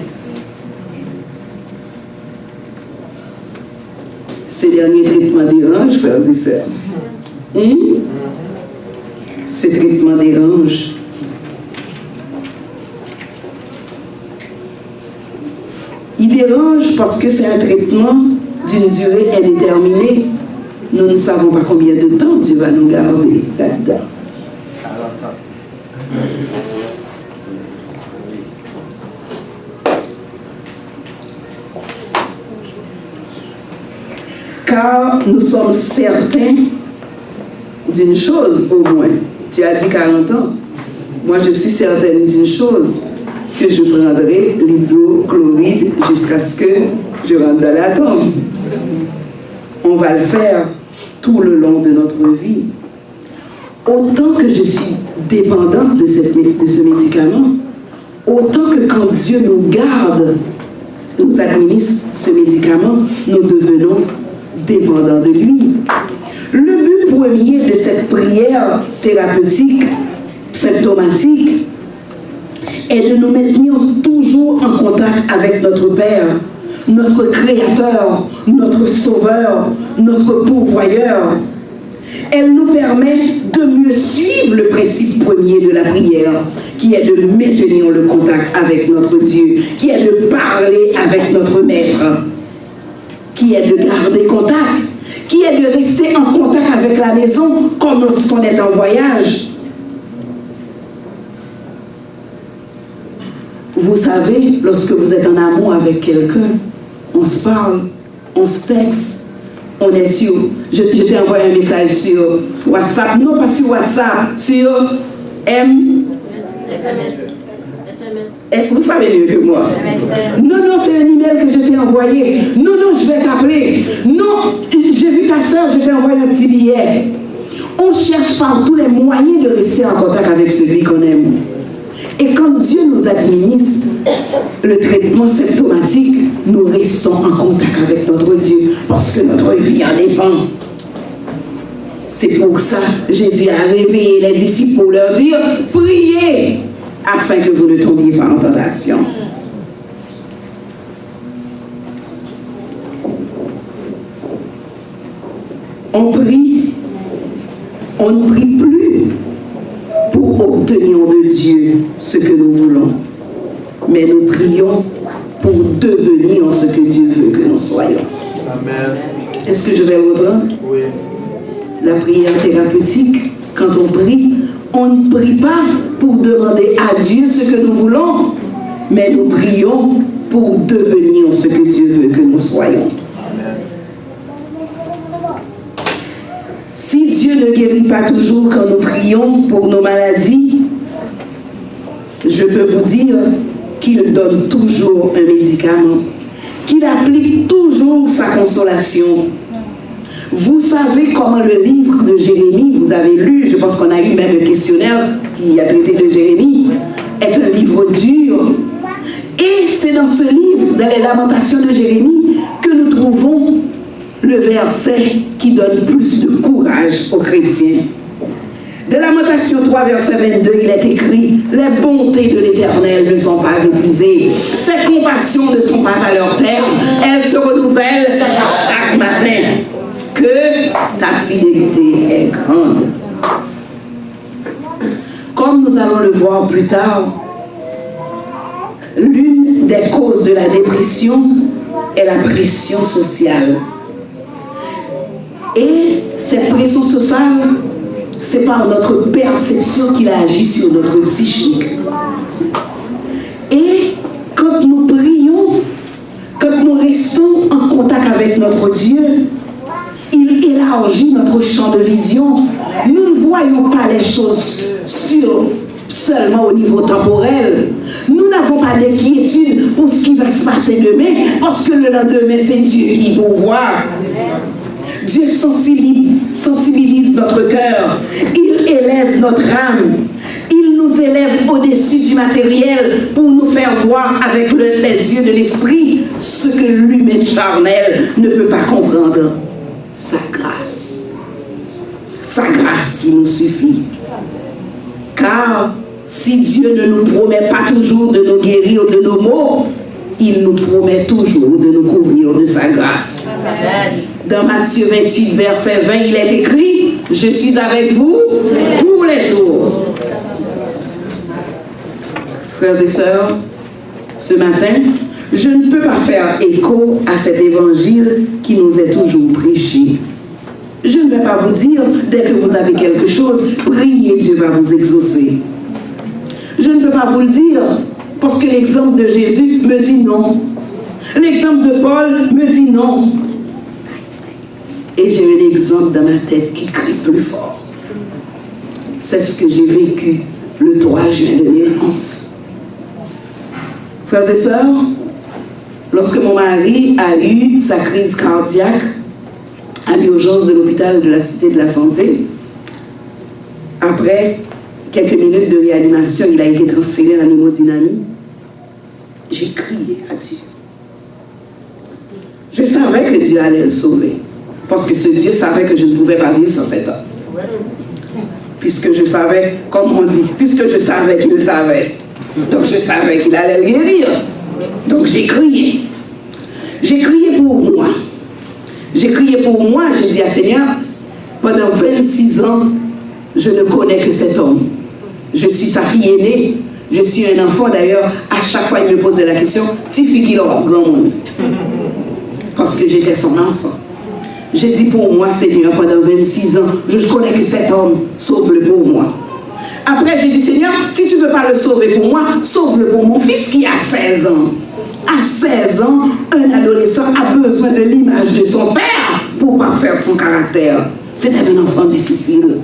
Ces derniers traitements dérangent, frères et sœurs. Ces traitements dérangent. Il dérange parce que c'est un traitement d'une durée indéterminée. Nous ne savons pas combien de temps Dieu va nous garder là-dedans. Car nous sommes certains d'une chose au moins. Tu as dit 40 ans. Moi, je suis certaine d'une chose, que je prendrai l'hydrochloride jusqu'à ce que je rentre dans la tombe. On va le faire tout le long de notre vie. Autant que je suis dépendante de ce médicament, autant que quand Dieu nous garde, nous administre ce médicament, nous devenons dépendants de lui. Le but premier de cette prière thérapeutique, symptomatique, est de nous maintenir toujours en contact avec notre Père, notre Créateur, notre Sauveur, notre Pourvoyeur. Elle nous permet de mieux suivre le principe premier de la prière, qui est de maintenir le contact avec notre Dieu, qui est de parler avec notre Maître, qui est de garder contact, qui est de rester en contact avec la maison comme lorsqu'on est en voyage. Vous savez, lorsque vous êtes en amour avec quelqu'un, on se parle, on se texte, on est sur... Je t'ai envoyé un message sur WhatsApp, non pas sur WhatsApp, sur SMS. Vous savez mieux que moi. Non, c'est un email que je t'ai envoyé. Non, je vais t'appeler. Non, j'ai vu ta soeur, je t'ai envoyé un petit billet. On cherche par tous les moyens de rester en contact avec celui qu'on aime. Et quand Dieu nous administre le traitement symptomatique, nous restons en contact avec notre Dieu parce que notre vie en dépend. C'est pour ça que Jésus a réveillé les disciples pour leur dire « Priez afin que vous ne tombiez pas en tentation. » on prie, on ne prie plus pour obtenir de Dieu ce que nous voulons, mais nous prions pour devenir ce que Dieu veut que nous soyons. Amen. Est-ce que je vais reprendre? Oui. La prière thérapeutique, quand on prie, on ne prie pas pour demander à Dieu ce que nous voulons, mais nous prions pour devenir ce que Dieu veut que nous soyons. Si Dieu ne guérit pas toujours quand nous prions pour nos maladies, je peux vous dire qu'il donne toujours un médicament, qu'il applique toujours sa consolation. Vous savez comment le livre de Jérémie, vous avez lu, je pense qu'on a eu même un questionnaire qui a traité de Jérémie, est un livre dur. Et c'est dans ce livre, dans les Lamentations de Jérémie, que nous trouvons le verset qui donne plus de courage aux chrétiens. De Lamentation 3, verset 22, il est écrit « Les bontés de l'Éternel ne sont pas épuisées. Ses compassions ne sont pas à leur terme. Elles se renouvellent chaque matin. Que ta fidélité est grande. » Comme nous allons le voir plus tard, l'une des causes de la dépression est la pression sociale. Et cette pression sociale, c'est par notre perception qu'il agit sur notre psychique. Et quand nous prions, quand nous restons en contact avec notre Dieu, il élargit notre champ de vision. Nous ne voyons pas les choses seulement au niveau temporel. Nous n'avons pas d'inquiétude pour ce qui va se passer demain, parce que le lendemain, c'est Dieu qui pourvoit. Dieu sensibilise notre cœur. Il élève notre âme. Il nous élève au-dessus du matériel pour nous faire voir avec les yeux de l'esprit ce que l'humain charnel ne peut pas comprendre. Sa grâce. Sa grâce qui nous suffit. Car si Dieu ne nous promet pas toujours de nous guérir de nos maux, il nous promet toujours de nous couvrir de sa grâce. Dans Matthieu 28, verset 20, il est écrit « Je suis avec vous tous les jours. » Frères et sœurs, ce matin, je ne peux pas faire écho à cet évangile qui nous est toujours prêché. Je ne vais pas vous dire, dès que vous avez quelque chose, priez, Dieu va vous exaucer. Je ne peux pas vous le dire, parce que l'exemple de Jésus me dit non. L'exemple de Paul me dit non. Et j'ai un exemple dans ma tête qui crie plus fort. C'est ce que j'ai vécu le 3 juin 2011. Frères et sœurs, lorsque mon mari a eu sa crise cardiaque à l'urgence de l'hôpital de la Cité de la Santé, après quelques minutes de réanimation, il a été transféré en hémodynamie. J'ai crié à Dieu. Je savais que Dieu allait le sauver. Parce que ce Dieu savait que je ne pouvais pas vivre sans cet homme. Puisque je savais, comme on dit, puisque je savais qu'il savait. Donc je savais qu'il allait le guérir. Donc j'ai crié. J'ai crié pour moi. J'ai crié pour moi, j'ai dit à Seigneur, pendant 26 ans, je ne connais que cet homme. Je suis sa fille aînée. Je suis un enfant d'ailleurs. À chaque fois, il me posait la question, si fille qu'il aura grand monde. Parce que j'étais son enfant. J'ai dit pour moi, Seigneur, pendant 26 ans, je connais que cet homme, sauve-le pour moi. Après, j'ai dit, Seigneur, si tu ne veux pas le sauver pour moi, sauve-le pour mon fils qui a 16 ans. À 16 ans, un adolescent a besoin de l'image de son père pour parfaire son caractère. C'était un enfant difficile.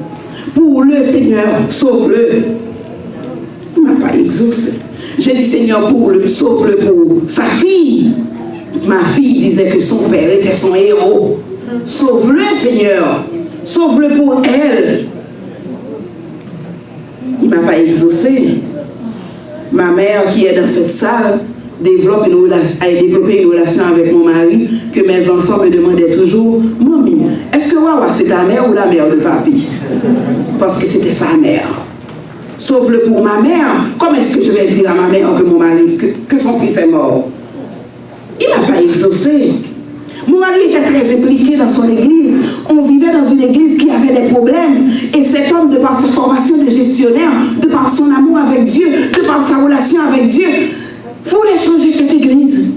Pour le Seigneur, sauve-le. Il ne m'a pas exaucé. J'ai dit, Seigneur, sauve-le pour sa fille. Ma fille disait que son père était son héros. Sauve-le, Seigneur. Sauve-le pour elle. Il ne m'a pas exaucé. Ma mère, qui est dans cette salle, a développé une relation avec mon mari, que mes enfants me demandaient toujours, « Mamie, est-ce que Wawa c'est ta mère ou la mère de papi ?» Parce que c'était sa mère. Sauve-le pour ma mère. Comment est-ce que je vais dire à ma mère que mon mari, que son fils est mort? Il ne m'a pas exaucé. Mon mari était très impliqué dans son église. On vivait dans une église qui avait des problèmes. Et cet homme, de par sa formation de gestionnaire, de par son amour avec Dieu, de par sa relation avec Dieu, voulait changer cette église.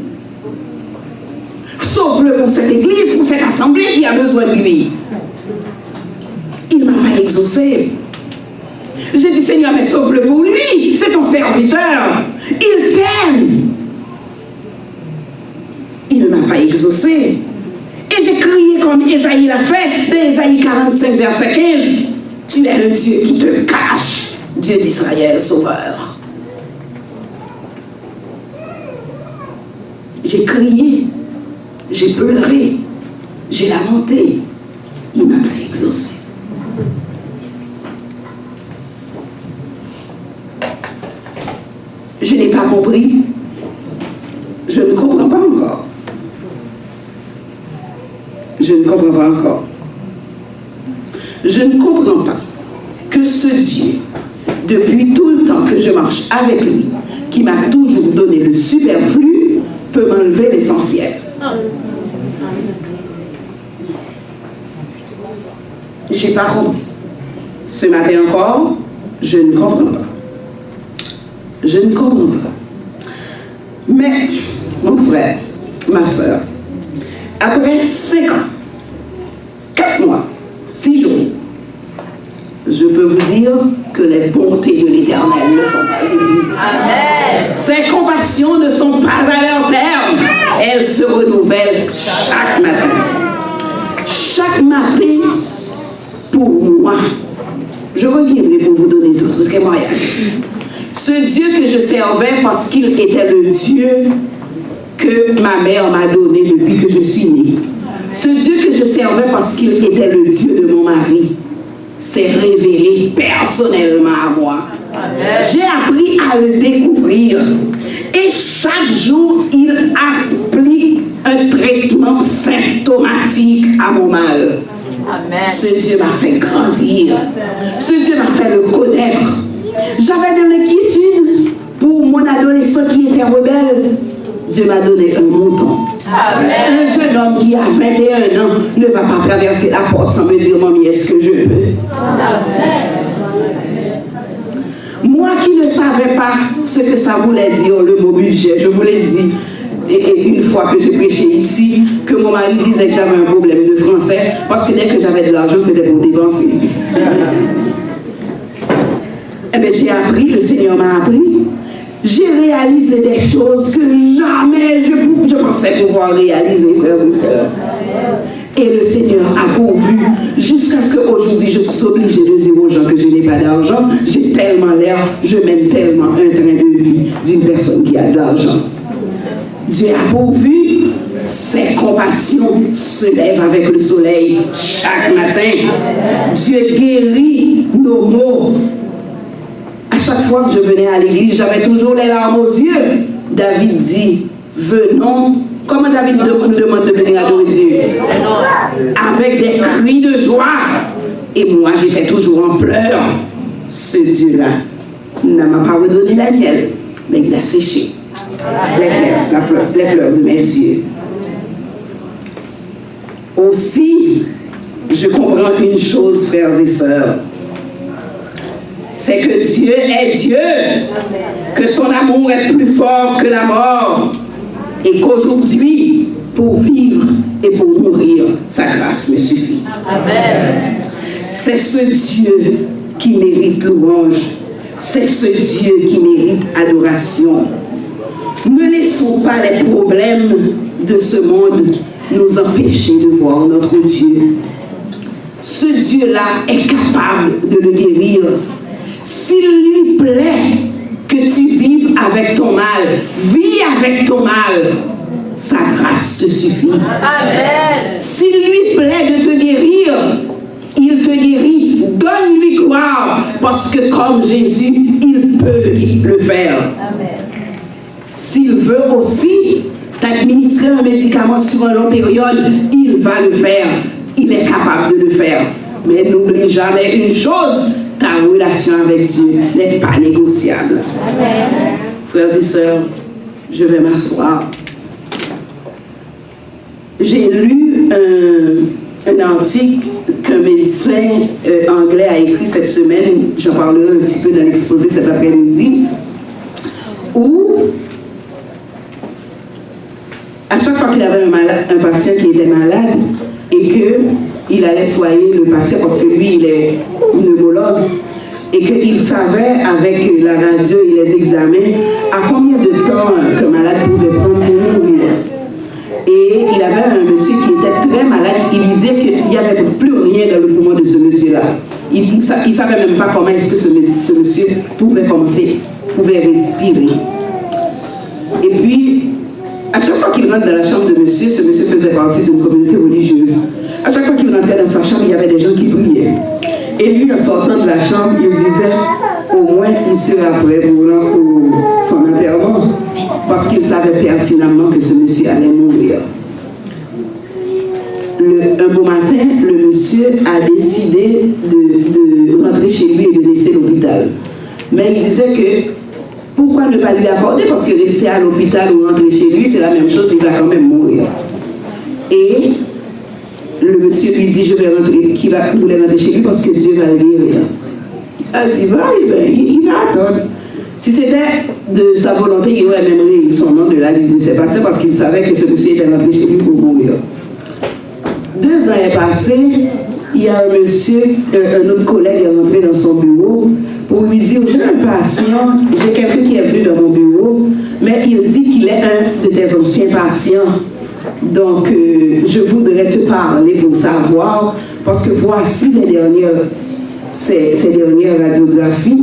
Sauve-le pour cette église, pour cette assemblée qui a besoin de lui. Il ne m'a pas exaucé. J'ai dit, Seigneur, mais sauve-le pour lui. C'est ton serviteur. Il t'aime. Il ne m'a pas exaucé. Et j'ai crié comme Ésaïe l'a fait, dans Ésaïe 45, verset 15. Tu es le Dieu qui te cache, Dieu d'Israël, sauveur. J'ai crié, j'ai pleuré, j'ai lamenté. Il ne m'a pas exaucé. Je n'ai pas compris. Je ne comprends pas encore. Je ne comprends pas encore. Je ne comprends pas que ce Dieu, depuis tout le temps que je marche avec lui, qui m'a toujours donné le superflu, peut m'enlever l'essentiel. Je n'ai pas compris. Ce matin encore, je ne comprends pas. Je ne comprends pas. Mais, mon frère, ma soeur, après 5 ans, 4 mois, 6 jours, je peux vous dire que les bontés de l'Éternel ne sont pas épuisées. Amen. Ses compassions ne sont pas à leur terme. Elles se renouvellent chaque matin. Chaque matin, pour moi, je reviendrai pour vous donner d'autres témoignages. Ce Dieu que je servais parce qu'il était le Dieu que ma mère m'a donné depuis que je suis née. Ce Dieu que je servais parce qu'il était le Dieu de mon mari s'est révélé personnellement à moi. J'ai appris à le découvrir. Et chaque jour, il applique un traitement symptomatique à mon mal. Amen. Ce Dieu m'a fait grandir. Ce Dieu m'a fait le connaître. J'avais de l'inquiétude pour mon adolescent qui était rebelle. Dieu m'a donné un montant. Amen. Un jeune homme qui a 21 ans ne va pas traverser la porte sans me dire, mamie, est-ce que je peux? Amen. Moi qui ne savais pas ce que ça voulait dire, le mot budget, je vous l'ai dit, et une fois que j'ai prêché ici, que mon mari disait que j'avais un problème de français, parce que dès que j'avais de l'argent, c'était pour dépenser. Eh bien, j'ai appris, le Seigneur m'a appris. J'ai réalisé des choses que jamais je pensais pouvoir réaliser, frères et sœurs. Et le Seigneur a pourvu, jusqu'à ce qu'aujourd'hui je suis obligée de dire aux gens que je n'ai pas d'argent. J'ai tellement l'air, je mène tellement un train de vie d'une personne qui a de l'argent. Dieu a pourvu, ses compassions se lèvent avec le soleil chaque matin. Dieu guérit nos maux. À chaque fois que je venais à l'église, j'avais toujours les larmes aux yeux. David dit, venons. Comment David nous demande de venir adorer Dieu? Avec des cris de joie. Et moi, j'étais toujours en pleurs. Ce Dieu-là ne m'a pas redonné la miel, mais il a séché les pleurs de mes yeux. Aussi, je comprends une chose, frères et sœurs. C'est que Dieu est Dieu, que son amour est plus fort que la mort, et qu'aujourd'hui, pour vivre et pour mourir, sa grâce me suffit. Amen. C'est ce Dieu qui mérite louange, c'est ce Dieu qui mérite adoration. Ne laissons pas les problèmes de ce monde nous empêcher de voir notre Dieu. Ce Dieu-là est capable de le guérir. S'il lui plaît que tu vives avec ton mal, vis avec ton mal, sa grâce te suffit. Amen. S'il lui plaît de te guérir, il te guérit. Donne-lui gloire, parce que comme Jésus, il peut le faire. Amen. S'il veut aussi t'administrer un médicament sur une longue période, il va le faire. Il est capable de le faire. Mais n'oublie jamais une chose, ta relation avec Dieu n'est pas négociable. Amen. Frères et sœurs, je vais m'asseoir. j'ai lu un article qu'un médecin anglais a écrit cette semaine, j'en parlerai un petit peu dans l'exposé cet après-midi, où à chaque fois qu'il avait un patient qui était malade et qu'il allait soigner le patient parce que lui il est pneumologue et qu'il savait avec la radio et les examens à combien de temps qu'un malade pouvait prendre pour mourir. Et il avait un monsieur qui était très malade, il lui disait qu'il n'y avait plus rien dans le poumon de ce monsieur-là. Il ne savait même pas comment est-ce que ce monsieur pouvait pouvait respirer. Et puis, à chaque fois qu'il rentre dans la chambre de monsieur, ce monsieur faisait partie d'une communauté religieuse. À chaque fois qu'il rentrait dans sa chambre, il y avait des gens qui priaient. Et lui, en sortant de la chambre, il disait, au moins, il sera prêt pour son enterrement, parce qu'il savait pertinemment que ce monsieur allait mourir. Un beau matin, le monsieur a décidé de rentrer chez lui et de laisser l'hôpital. Mais il disait que pourquoi ne pas lui accorder? Parce que rester à l'hôpital ou rentrer chez lui, c'est la même chose, il va quand même mourir. Et le monsieur lui dit, je vais rentrer, qu'il voulait rentrer chez lui parce que Dieu va le guérir. Elle dit, il va attendre. Si c'était de sa volonté, il aurait même réécrit son nom de la liste, mais c'est passé parce qu'il savait que ce monsieur était rentré chez lui pour mourir. 2 ans est passé, il y a un monsieur, un autre collègue est rentré dans son bureau pour lui dire, j'ai un patient, j'ai quelqu'un qui est venu dans mon bureau, mais il dit qu'il est un de tes anciens patients. Donc, je voudrais te parler pour savoir, parce que voici ces dernières radiographies.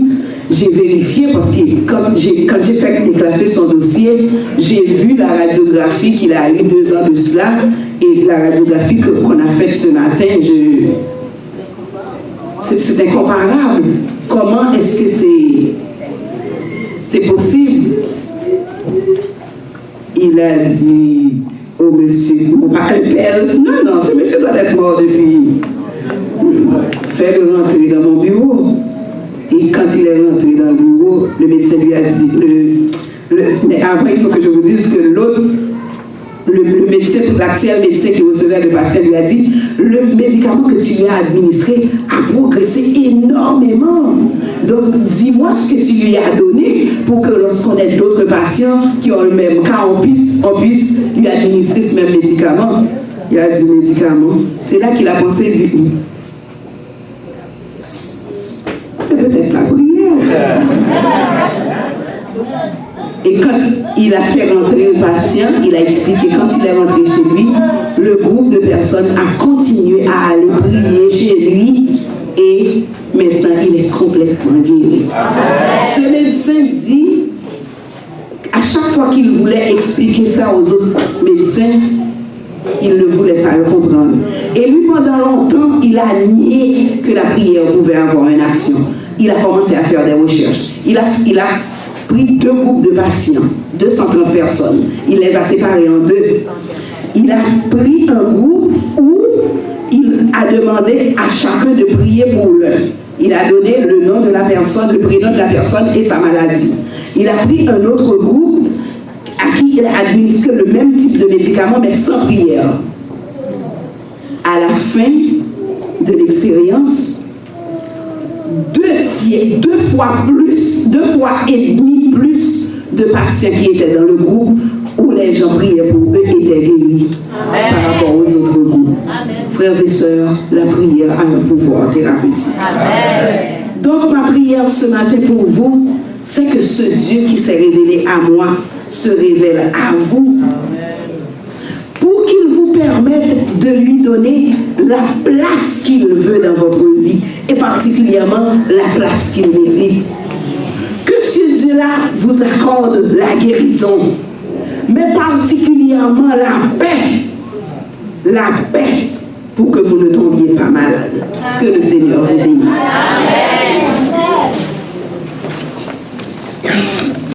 J'ai vérifié parce que quand j'ai fait déclasser son dossier, j'ai vu la radiographie qu'il a eu 2 ans de cela et la radiographie qu'on a faite ce matin, c'est incomparable. Comment est-ce que c'est possible? Il a dit au monsieur, non, ce monsieur doit être mort depuis. Fais-le rentrer dans mon bureau. Et quand il est rentré dans le bureau, le médecin lui a dit, mais avant il faut que je vous dise que l'autre, l'actuel médecin qui recevait le patient lui a dit, le médicament que tu lui as administré a progressé énormément. Donc dis-moi ce que tu lui as donné pour que lorsqu'on ait d'autres patients qui ont le même cas, on puisse lui administrer ce même médicament. Il a dit médicament. C'est là qu'il a pensé, il dit, c'est peut-être la prière. Et quand il a fait rentrer le patient, il a expliqué quand il est rentré chez lui, le groupe de personnes a continué à aller prier chez lui et maintenant il est complètement guéri. Ce médecin dit, à chaque fois qu'il voulait expliquer ça aux autres médecins, il ne voulait pas le comprendre. Et lui, pendant longtemps, il a nié que la prière pouvait avoir une action. Il a commencé à faire des recherches. Il a pris 2 groupes de patients, 230 personnes. Il les a séparés en 2. Il a pris un groupe où il a demandé à chacun de prier pour l'un. Il a donné le nom de la personne, le prénom de la personne et sa maladie. Il a pris un autre groupe à qui il a administré le même type de médicament, mais sans prière. À la fin de l'expérience, 2 fois et demi plus de patients qui étaient dans le groupe où les gens priaient pour eux étaient guéris par rapport aux autres groupes. Amen. Frères et sœurs, la prière a un pouvoir thérapeutique. Amen. Donc ma prière ce matin pour vous, c'est que ce Dieu qui s'est révélé à moi se révèle à vous. Pour qu'il vous permette de lui donner la place qu'il veut dans votre vie et particulièrement la place qu'il mérite. Que ce Dieu-là vous accorde la guérison, mais particulièrement la paix pour que vous ne tombiez pas malade. Que le Seigneur vous bénisse.